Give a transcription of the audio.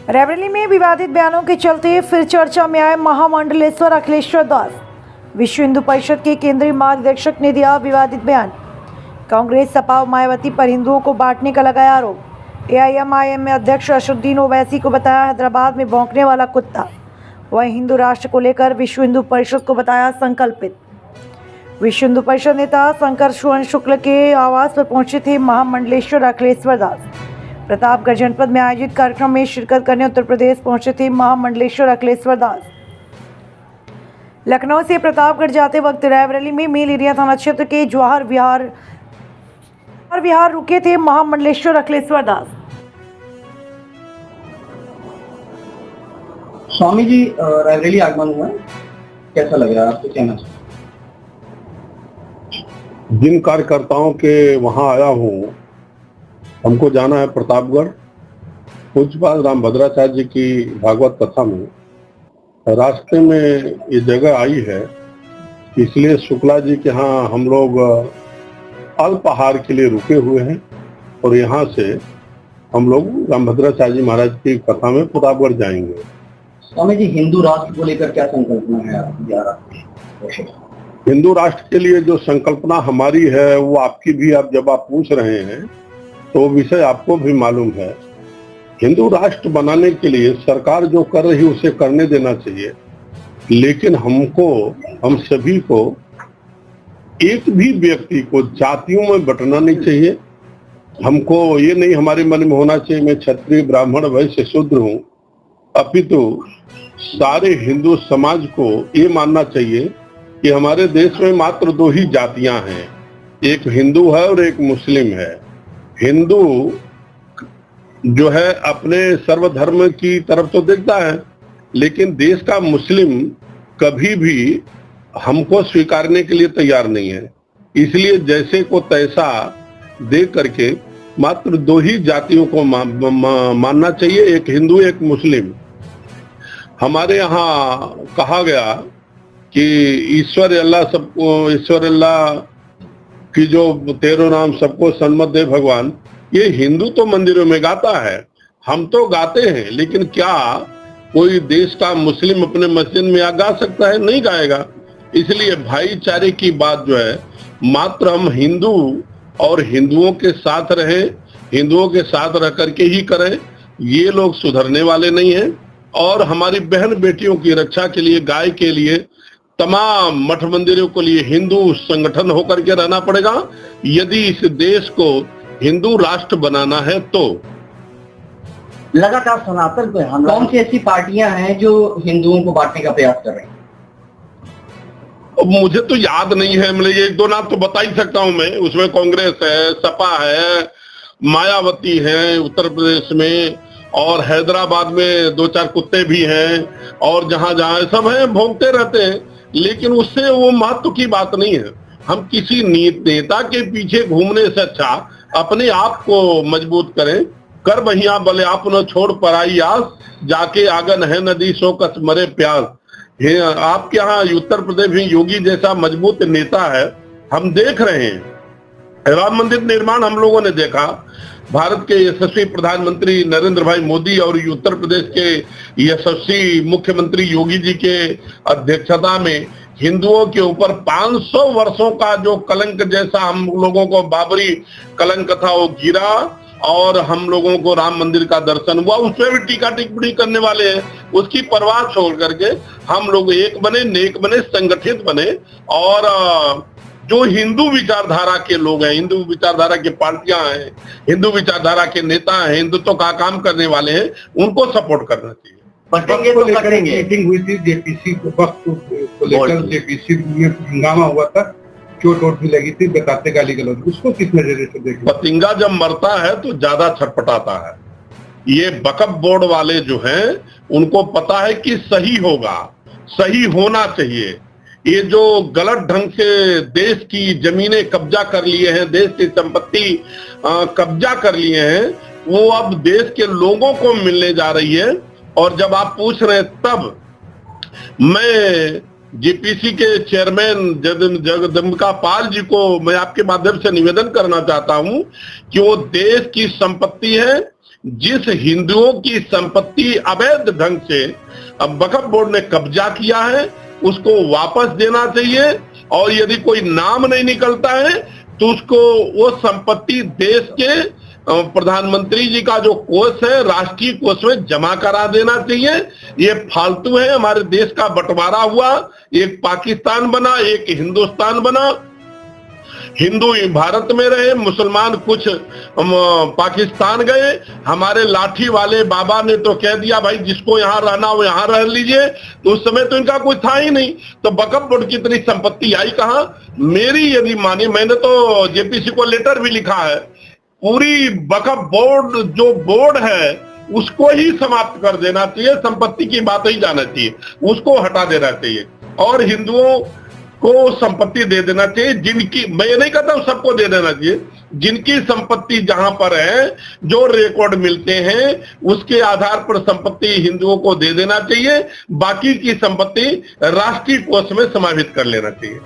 रायबरेली में विवादित बयानों के चलते फिर चर्चा में आए महामंडलेश्वर अखिलेश्वर दास। विश्व हिंदू परिषद के केंद्रीय महानिदेशक ने दिया विवादित बयान। कांग्रेस सपा और मायावती पर हिंदुओं को बांटने का लगाया आरोप। एआईएमआईएम में अध्यक्ष असदुद्दीन ओवैसी को बताया हैदराबाद में भौंकने वाला कुत्ता। वहीं हिंदू राष्ट्र को लेकर विश्व हिंदू परिषद को बताया संकल्पित। विश्व हिंदू परिषद नेता शंकर सुवर्ण शुक्ल के आवास पर पहुंचे थे महामंडलेश्वर अखिलेश्वर दास। प्रतापगढ़ जनपद में आयोजित कार्यक्रम में शिरकत करने उत्तर प्रदेश पहुंचे थे महामंडलेश्वर अखिलेश्वर दास। लखनऊ से प्रतापगढ़ जाते वक्त रायबरेली में मेल एरिया थाना क्षेत्र के जवाहर विहार रुके थे महामंडलेश्वर अखिलेश्वर दास। स्वामी जी रायबरेली आगमन हुआ, कैसा लग रहा है आपको, कहना चाहिए? जिन कार्यकर्ताओं के वहां आया हूँ, हमको जाना है प्रतापगढ़। पूज्यपाद रामभद्राचार्य जी की भागवत कथा में रास्ते में ये जगह आई है, इसलिए शुक्ला जी के यहाँ हम लोग अल्पाहार के लिए रुके हुए हैं और यहाँ से हम लोग रामभद्राचार्य जी महाराज की कथा में प्रतापगढ़ जाएंगे। स्वामी जी, हिंदू राष्ट्र को लेकर क्या संकल्पना है आपकी? हिंदू राष्ट्र के लिए जो संकल्पना हमारी है वो आपकी भी, आप जब आप पूछ रहे हैं तो विषय आपको भी मालूम है। हिंदू राष्ट्र बनाने के लिए सरकार जो कर रही उसे करने देना चाहिए, लेकिन हम सभी को, एक भी व्यक्ति को जातियों में बंटना नहीं चाहिए। हमको ये नहीं हमारे मन में होना चाहिए मैं क्षत्रिय ब्राह्मण वैश्य शूद्र हूँ, अपितु सारे हिंदू समाज को ये मानना चाहिए कि हमारे देश में मात्र दो ही जातियां हैं, एक हिंदू है और एक मुस्लिम है। हिंदू जो है अपने सर्वधर्म की तरफ तो देखता है, लेकिन देश का मुस्लिम कभी भी हमको स्वीकारने के लिए तैयार नहीं है। इसलिए जैसे को तैसा दे करके मात्र दो ही जातियों को मानना चाहिए, एक हिंदू एक मुस्लिम। हमारे यहाँ कहा गया कि ईश्वर अल्लाह की जो 13 नाम सबको सन्मत दे भगवान, ये हिंदू तो मंदिरों में गाता है, हम तो गाते हैं, लेकिन क्या कोई देश का मुस्लिम अपने मस्जिद में गा सकता है? नहीं गाएगा। इसलिए भाईचारे की बात जो है मात्र हम हिंदू और हिंदुओं के साथ रहें, हिंदुओं के साथ रह करके ही करें। ये लोग सुधरने वाले नहीं हैं और हमारी बहन बेटियों की रक्षा के लिए, गाय के लिए, तमाम मठ मंदिरों के लिए हिंदू संगठन होकर के रहना पड़ेगा यदि इस देश को हिंदू राष्ट्र बनाना है तो। लगातार सनातन पे हमला, कौन सी ऐसी पार्टियां हैं जो हिंदुओं को बांटने का प्रयास कर रही हैं? मुझे तो याद नहीं है, मतलब एक दो नाम तो बता ही सकता हूं मैं। उसमें कांग्रेस है, सपा है, मायावती है उत्तर प्रदेश में, और हैदराबाद में 2-4 कुत्ते भी हैं, और जहां जहां सब हैं, भौंकते रहते हैं, लेकिन उससे वो महत्व की बात नहीं है। हम किसी नेता के पीछे घूमने से अच्छा अपने आप को मजबूत करें। कर बहिया बले आप न छोड़ पराई आस, जाके आगन है नदी सो कस मरे प्यास। आपके यहाँ उत्तर प्रदेश में योगी जैसा मजबूत नेता है, हम देख रहे हैं। राम मंदिर निर्माण हम लोगों ने देखा, भारत के यशस्वी प्रधानमंत्री नरेंद्र भाई मोदी और उत्तर प्रदेश के यशस्वी मुख्यमंत्री योगी जी के अध्यक्षता में हिंदुओं के ऊपर 500 वर्षों का जो कलंक जैसा हम लोगों को बाबरी कलंक था वो गिरा, और हम लोगों को राम मंदिर का दर्शन हुआ। उसमें भी टीका टिप्पणी करने वाले हैं, उसकी परवाह छोड़ करके हम लोग एक बने, नेक बने, संगठित बने, और जो हिंदू विचारधारा के लोग हैं, हिंदू विचारधारा की पार्टियां हैं, हिंदू विचारधारा के नेता हैं, हिंदुत्व का काम करने वाले हैं, उनको सपोर्ट करना चाहिए। बटेंगे तो कटेंगे। मीटिंग हुई थी जेपीसी वक्त को लेकर, जेपीसी में हंगामा हुआ था, चोट वोट भी लगी थी, बताते गाली गलौज, उसको किस नजरिए से देखें? पतिंगा जब मरता है तो ज्यादा छटपटाता है। ये वक्फ बोर्ड वाले जो हैं उनको पता है कि सही होगा, सही होना चाहिए। ये जो गलत ढंग से देश की जमीनें कब्जा कर लिए हैं, देश की संपत्ति कब्जा कर लिए हैं, वो अब देश के लोगों को मिलने जा रही है। और जब आप पूछ रहे हैं तब मैं जीपीसी के चेयरमैन जगदम्बिका पाल जी को मैं आपके माध्यम से निवेदन करना चाहता हूं कि वो देश की संपत्ति है, जिस हिंदुओं की संपत्ति अवैध ढंग से अब वक्फ बोर्ड ने कब्जा किया है उसको वापस देना चाहिए, और यदि कोई नाम नहीं निकलता है तो उसको वो संपत्ति देश के प्रधानमंत्री जी का जो कोष है राष्ट्रीय कोष में जमा करा देना चाहिए। ये फालतू है, हमारे देश का बंटवारा हुआ, एक पाकिस्तान बना, एक हिंदुस्तान बना, हिंदू भारत में रहे, मुसलमान कुछ पाकिस्तान गए। हमारे लाठी वाले बाबा ने तो कह दिया भाई जिसको यहाँ रहना वो यहाँ रह लीजिए, तो उस समय तो इनका कुछ था ही नहीं, तो वक्फ बोर्ड की इतनी संपत्ति आई कहाँ? मेरी यदि माने, मैंने तो जेपीसी को लेटर भी लिखा है, पूरी वक्फ बोर्ड जो बोर्ड है उसको ही समाप्त कर देना चाहिए, संपत्ति की बात ही जाना चाहिए, उसको हटा देना चाहिए और हिंदुओं को संपत्ति दे देना चाहिए। जिनकी, मैं ये नहीं कहता हूं सबको दे देना चाहिए, जिनकी संपत्ति जहां पर है, जो रिकॉर्ड मिलते हैं उसके आधार पर संपत्ति हिंदुओं को दे देना चाहिए, बाकी की संपत्ति राष्ट्रीय कोष में समाहित कर लेना चाहिए।